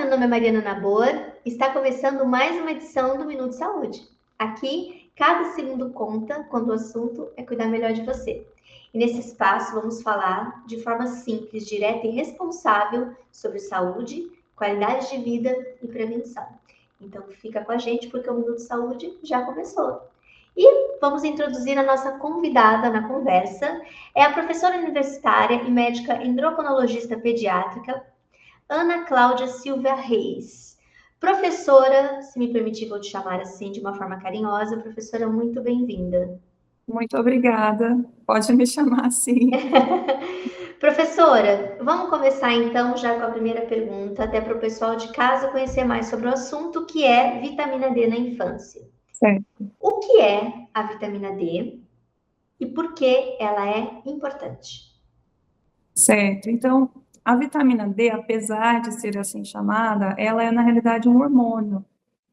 meu nome é Mariana Nabor. Está começando mais uma edição do Minuto Saúde. Aqui, cada segundo conta quando o assunto é cuidar melhor de você. E nesse espaço vamos falar de forma simples, direta e responsável sobre saúde, qualidade de vida e prevenção. Então fica com a gente porque o Minuto Saúde já começou. E vamos introduzir a nossa convidada na conversa. É a professora universitária e médica endocrinologista pediátrica, Ana Cláudia Silva Reis. Professora, se me permitir, vou te chamar assim de uma forma carinhosa. Professora, muito bem-vinda. Muito obrigada. Pode me chamar assim. Professora, vamos começar então já com a primeira pergunta, até para o pessoal de casa conhecer mais sobre o assunto, que é vitamina D na infância. Certo. O que é a vitamina D e por que ela é importante? Certo. Então, a vitamina D, apesar de ser assim chamada, ela é na realidade um hormônio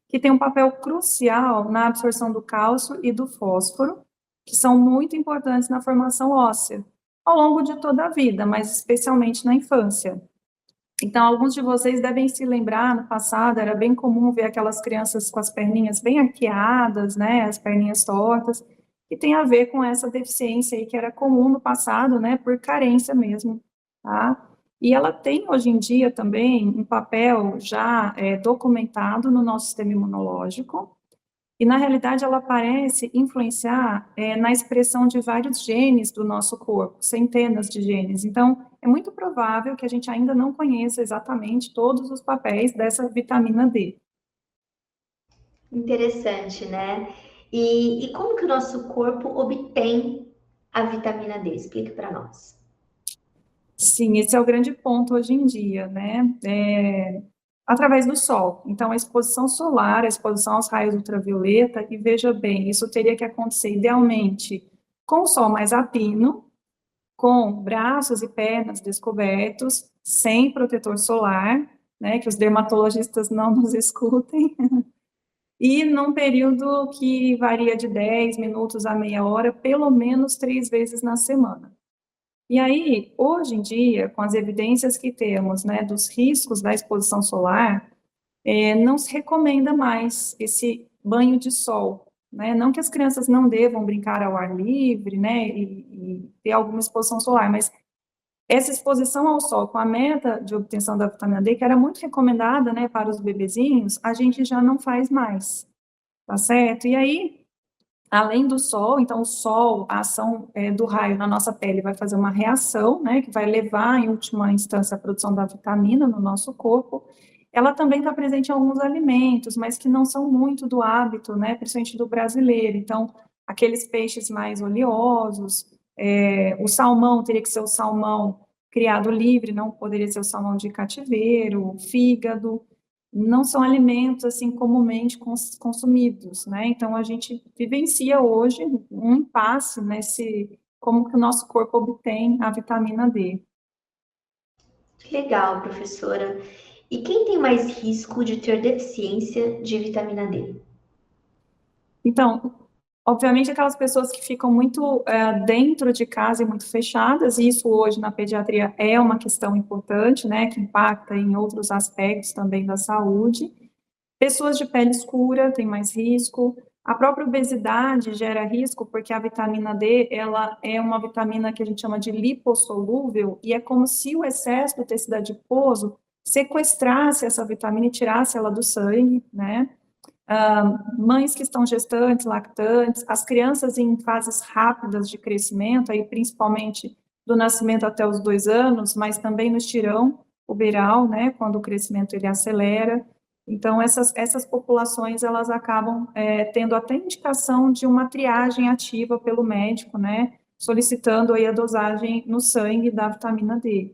que tem um papel crucial na absorção do cálcio e do fósforo, que são muito importantes na formação óssea, ao longo de toda a vida, mas especialmente na infância. Então, alguns de vocês devem se lembrar, no passado era bem comum ver aquelas crianças com as perninhas bem arqueadas, né, as perninhas tortas, que tem a ver com essa deficiência aí que era comum no passado, né, por carência mesmo, tá? E ela tem hoje em dia também um papel já documentado no nosso sistema imunológico, e, na realidade, ela parece influenciar na expressão de vários genes do nosso corpo, centenas de genes. Então, é muito provável que a gente ainda não conheça exatamente todos os papéis dessa vitamina D. Interessante, né? E como que o nosso corpo obtém a vitamina D? Explique para nós. Sim, esse é o grande ponto hoje em dia, né? Através do sol. Então, a exposição solar, a exposição aos raios ultravioleta, e veja bem, isso teria que acontecer idealmente com o sol mais a pino, com braços e pernas descobertos, sem protetor solar, né, que os dermatologistas não nos escutem, e num período que varia de 10 minutos a meia hora, pelo menos 3 vezes na semana. E aí, hoje em dia, com as evidências que temos, né, dos riscos da exposição solar, não se recomenda mais esse banho de sol, né? Não que as crianças não devam brincar ao ar livre, né, e ter alguma exposição solar, mas essa exposição ao sol com a meta de obtenção da vitamina D, que era muito recomendada, né, para os bebezinhos, a gente já não faz mais, tá certo? E aí, além do sol, então o sol, a ação do raio na nossa pele vai fazer uma reação, né, que vai levar, em última instância, à produção da vitamina no nosso corpo. Ela também está presente em alguns alimentos, mas que não são muito do hábito, né, principalmente do brasileiro. Então, aqueles peixes mais oleosos, o salmão teria que ser o salmão criado livre, não poderia ser o salmão de cativeiro, o fígado, não são alimentos assim comumente consumidos, né? Então a gente vivencia hoje um impasse nesse como que o nosso corpo obtém a vitamina D. Que legal, professora. E quem tem mais risco de ter deficiência de vitamina D? Então, obviamente aquelas pessoas que ficam muito dentro de casa e muito fechadas, e isso hoje na pediatria é uma questão importante, né? Que impacta em outros aspectos também da saúde. Pessoas de pele escura têm mais risco. A própria obesidade gera risco porque a vitamina D, ela é uma vitamina que a gente chama de lipossolúvel e é como se o excesso do tecido adiposo sequestrasse essa vitamina e tirasse ela do sangue, né? Mães que estão gestantes, lactantes, as crianças em fases rápidas de crescimento, aí principalmente do nascimento até os 2 anos, mas também no estirão puberal, né, quando o crescimento ele acelera. Então, essas populações, elas acabam tendo até indicação de uma triagem ativa pelo médico, né, solicitando aí a dosagem no sangue da vitamina D.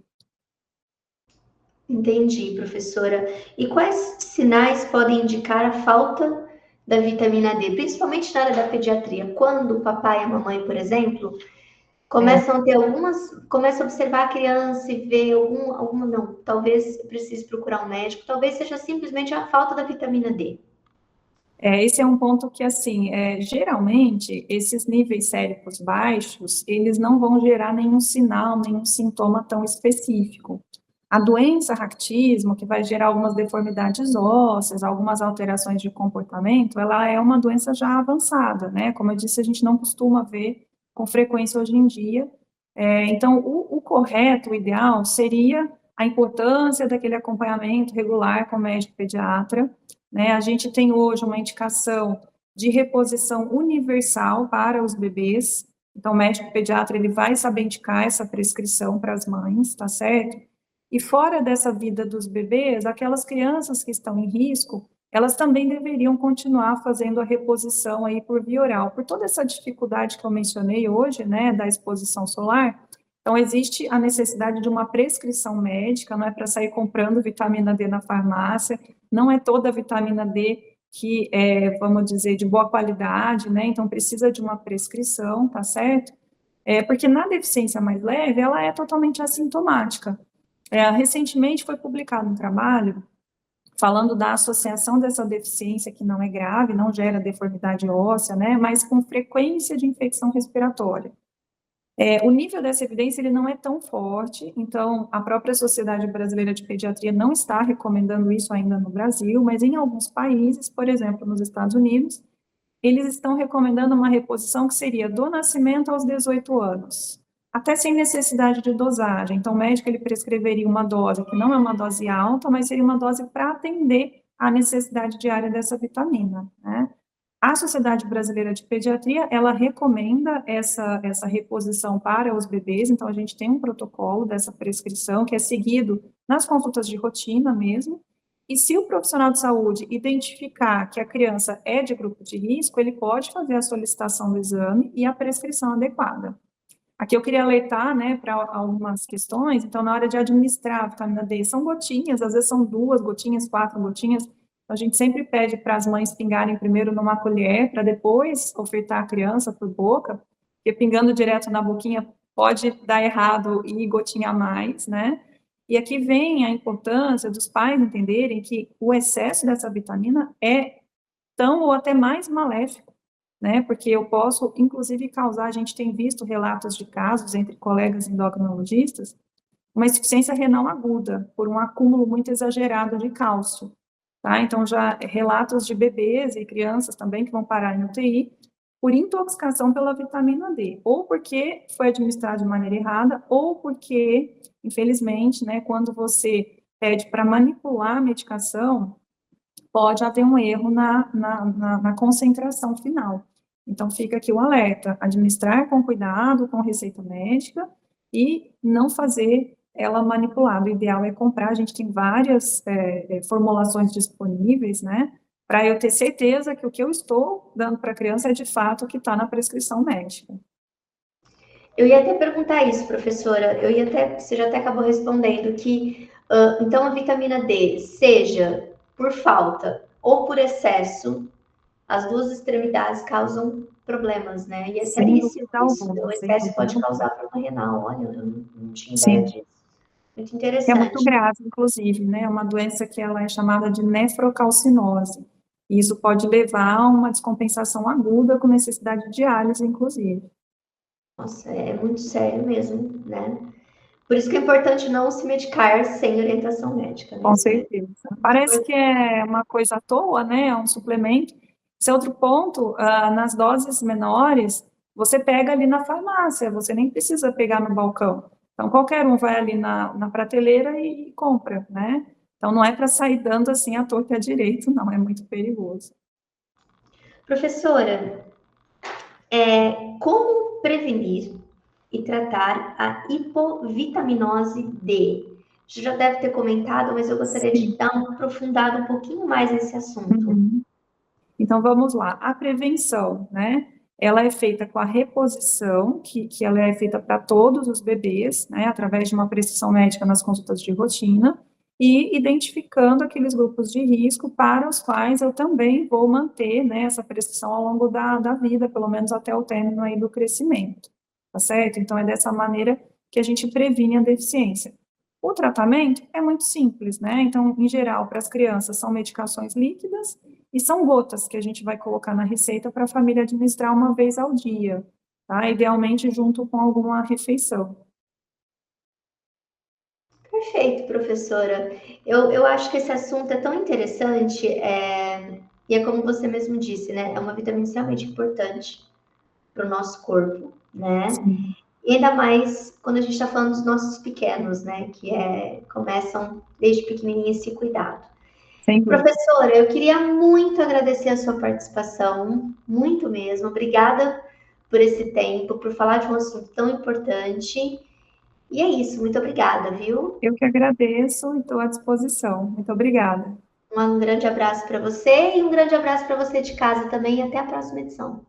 Entendi, professora. E quais sinais podem indicar a falta da vitamina D, principalmente na área da pediatria? Quando o papai e a mamãe, por exemplo, É, começam a ter começam a observar a criança e ver alguma, não, talvez precise procurar um médico, talvez seja simplesmente a falta da vitamina D. esse é um ponto que, assim, geralmente, esses níveis séricos baixos, eles não vão gerar nenhum sinal, nenhum sintoma tão específico. A doença raquitismo, que vai gerar algumas deformidades ósseas, algumas alterações de comportamento, ela é uma doença já avançada, né? Como eu disse, a gente não costuma ver com frequência hoje em dia. Então, o correto, o ideal, seria a importância daquele acompanhamento regular com o médico pediatra, né? A gente tem hoje uma indicação de reposição universal para os bebês, então o médico pediatra, ele vai saber indicar essa prescrição para as mães, tá certo? E fora dessa vida dos bebês, aquelas crianças que estão em risco, elas também deveriam continuar fazendo a reposição aí por via oral, por toda essa dificuldade que eu mencionei hoje, né, da exposição solar. Então, existe a necessidade de uma prescrição médica, não é para sair comprando vitamina D na farmácia, não é toda a vitamina D que é, vamos dizer, de boa qualidade, né, então precisa de uma prescrição, tá certo? Porque na deficiência mais leve, ela é totalmente assintomática. Recentemente foi publicado um trabalho falando da associação dessa deficiência que não é grave, não gera deformidade óssea, né, mas com frequência de infecção respiratória. O nível dessa evidência ele não é tão forte, então a própria Sociedade Brasileira de Pediatria não está recomendando isso ainda no Brasil, mas em alguns países, por exemplo, nos Estados Unidos, eles estão recomendando uma reposição que seria do nascimento aos 18 anos, até sem necessidade de dosagem. Então, o médico ele prescreveria uma dose que não é uma dose alta, mas seria uma dose para atender à necessidade diária dessa vitamina, né? A Sociedade Brasileira de Pediatria, ela recomenda essa reposição para os bebês, então a gente tem um protocolo dessa prescrição que é seguido nas consultas de rotina mesmo, e se o profissional de saúde identificar que a criança é de grupo de risco, ele pode fazer a solicitação do exame e a prescrição adequada. Aqui eu queria alertar, né, para algumas questões, então na hora de administrar a vitamina D, são gotinhas, às vezes são 2 gotinhas, 4 gotinhas, a gente sempre pede para as mães pingarem primeiro numa colher, para depois ofertar a criança por boca, porque pingando direto na boquinha pode dar errado e gotinha a mais, né? E aqui vem a importância dos pais entenderem que o excesso dessa vitamina é tão ou até mais maléfico, né? Porque eu posso, inclusive, causar, a gente tem visto relatos de casos entre colegas endocrinologistas, uma insuficiência renal aguda, por um acúmulo muito exagerado de cálcio. Tá? Então, já relatos de bebês e crianças também que vão parar em UTI por intoxicação pela vitamina D, ou porque foi administrado de maneira errada, ou porque, infelizmente, né, quando você pede para manipular a medicação, pode haver um erro na concentração final. Então, fica aqui o alerta: administrar com cuidado, com receita médica, e não fazer ela manipulada. O ideal é comprar, a gente tem várias formulações disponíveis, né, para eu ter certeza que o que eu estou dando para a criança é de fato o que está na prescrição médica. Eu ia até perguntar isso, professora. Você já até acabou respondendo que, então, a vitamina D, seja por falta ou por excesso, as duas extremidades causam problemas, né? E é Sem seríssimo dúvida isso. alguma, O sem excesso dúvida pode alguma. causar problema renal. Olha, eu não tinha ideia Sim. disso. Muito É muito interessante. grave, inclusive, né? É uma doença que ela é chamada de nefrocalcinose. E isso pode levar a uma descompensação aguda com necessidade de diálise, inclusive. Nossa, é muito sério mesmo, né? Por isso que é importante não se medicar sem orientação médica, né? Com Isso é certeza. muito Parece que importante. é uma coisa à toa, né? É um suplemento. Esse é outro ponto, nas doses menores, você pega ali na farmácia, você nem precisa pegar no balcão. Então, qualquer um vai ali na prateleira e compra, né? Então, não é para sair dando assim à torta e à direito, não, é muito perigoso. Professora, como prevenir e tratar a hipovitaminose D? Você já deve ter comentado, mas eu gostaria de Sim. dar uma aprofundada um pouquinho mais nesse assunto. Uhum. Então, vamos lá. A prevenção, né? Ela é feita com a reposição, que ela é feita para todos os bebês, né? Através de uma prescrição médica nas consultas de rotina, e identificando aqueles grupos de risco para os quais eu também vou manter, né, essa prescrição ao longo da vida, pelo menos até o término aí do crescimento, tá certo? Então, é dessa maneira que a gente previne a deficiência. O tratamento é muito simples, né? Então, em geral, para as crianças, são medicações líquidas, e são gotas que a gente vai colocar na receita para a família administrar uma vez ao dia, tá? Idealmente junto com alguma refeição. Perfeito, professora. Eu acho que esse assunto é tão interessante, e é como você mesmo disse, né? É uma vitamina extremamente importante para o nosso corpo, né? Sim, E ainda mais quando a gente está falando dos nossos pequenos, né? Começam desde pequenininho esse cuidado. sem dúvida. Professora, eu queria muito agradecer a sua participação, muito mesmo. Obrigada por esse tempo, por falar de um assunto tão importante. E é isso, muito obrigada, viu? Eu que agradeço e estou à disposição. Muito obrigada. Um grande abraço para você e um grande abraço para você de casa também. E até a próxima edição.